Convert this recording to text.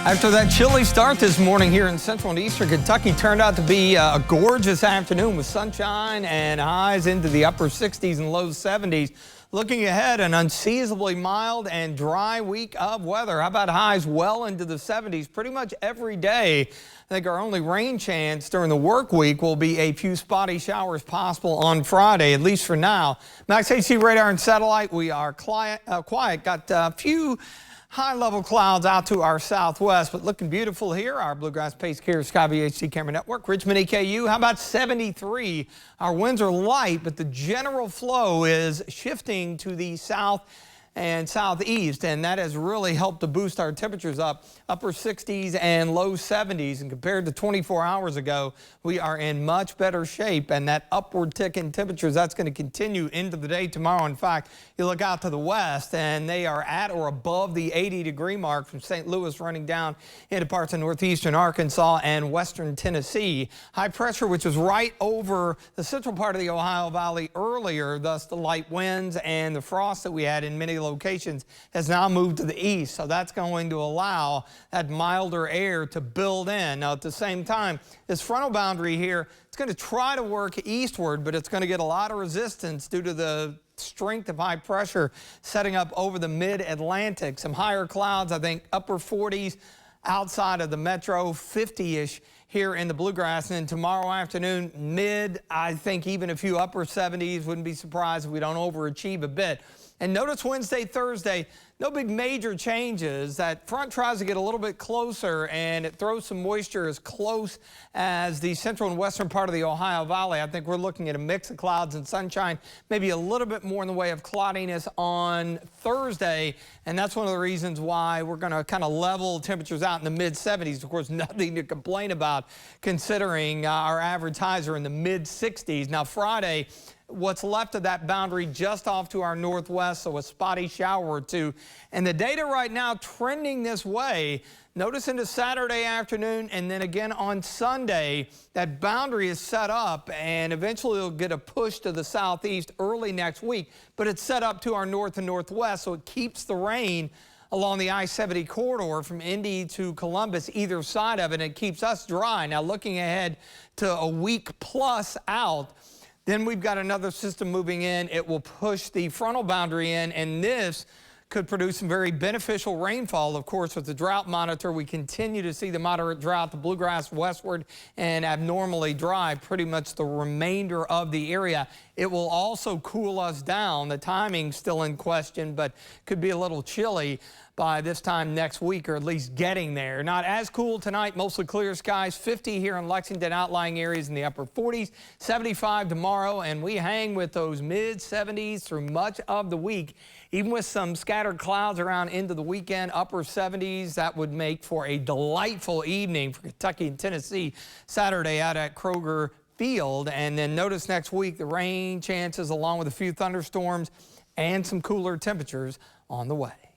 After that chilly start this morning here in central and eastern Kentucky, turned out to be a gorgeous afternoon with sunshine and highs into the upper 60s and low 70s. Looking ahead, an unseasonably mild and dry week of weather. How about highs well into the 70s pretty much every day? I think our only rain chance during the work week will be a few spotty showers possible on Friday, at least for now. Max HC radar and satellite, we are quiet. Got a few high-level clouds out to our southwest, but looking beautiful here. Our Bluegrass Pace Care Skyview HD camera network. Richmond EKU, how about 73? Our winds are light, but the general flow is shifting to the south and southeast, and that has really helped to boost our temperatures up, upper 60s and low 70s. And compared to 24 hours ago, we are in much better shape, and that upward tick in temperatures, that's going to continue into the day tomorrow. In fact, you look out to the west, and they are at or above the 80-degree mark from St. Louis running down into parts of northeastern Arkansas and western Tennessee. High pressure, which was right over the central part of the Ohio Valley earlier, thus the light winds and the frost that we had in many locations, has now moved to the east. So that's going to allow that milder air to build in. Now, at the same time, this frontal boundary here, it's going to try to work eastward, but it's going to get a lot of resistance due to the strength of high pressure setting up over the mid-Atlantic. Some higher clouds, I think upper 40s outside of the metro, 50-ish here in the Bluegrass. And then tomorrow afternoon, I think even a few upper 70s. Wouldn't be surprised if we don't overachieve a bit. And notice Wednesday, Thursday, no big major changes. That front tries to get a little bit closer, and it throws some moisture as close as the central and western part of the Ohio Valley. I think we're looking at a mix of clouds and sunshine, maybe a little bit more in the way of cloudiness on Thursday. And that's one of the reasons why we're going to kind of level temperatures out in the mid-70s. Of course, nothing to complain about considering our average highs are in the mid-60s. Now, Friday, what's left of that boundary just off to our northwest, so a spotty shower or two. And the data right now trending this way. Notice into Saturday afternoon and then again on Sunday, that boundary is set up, and eventually it'll get a push to the southeast early next week, but it's set up to our north and northwest, so it keeps the rain along the I-70 corridor from Indy to Columbus, either side of it, and it keeps us dry. Now, looking ahead to a week plus out, then we've got another system moving in. It will push the frontal boundary in, and this could produce some very beneficial rainfall. Of course, with the drought monitor, we continue to see the moderate drought, the Bluegrass westward, and abnormally dry pretty much the remainder of the area. It will also cool us down. The timing's still in question, but could be a little chilly by this time next week, or at least getting there. Not as cool tonight, mostly clear skies, 50 here in Lexington, outlying areas in the upper 40s, 75 tomorrow, and we hang with those mid-70s through much of the week. Even with some scattered clouds around into the weekend, upper 70s, that would make for a delightful evening for Kentucky and Tennessee Saturday out at Kroger Field. And then notice next week the rain chances along with a few thunderstorms and some cooler temperatures on the way.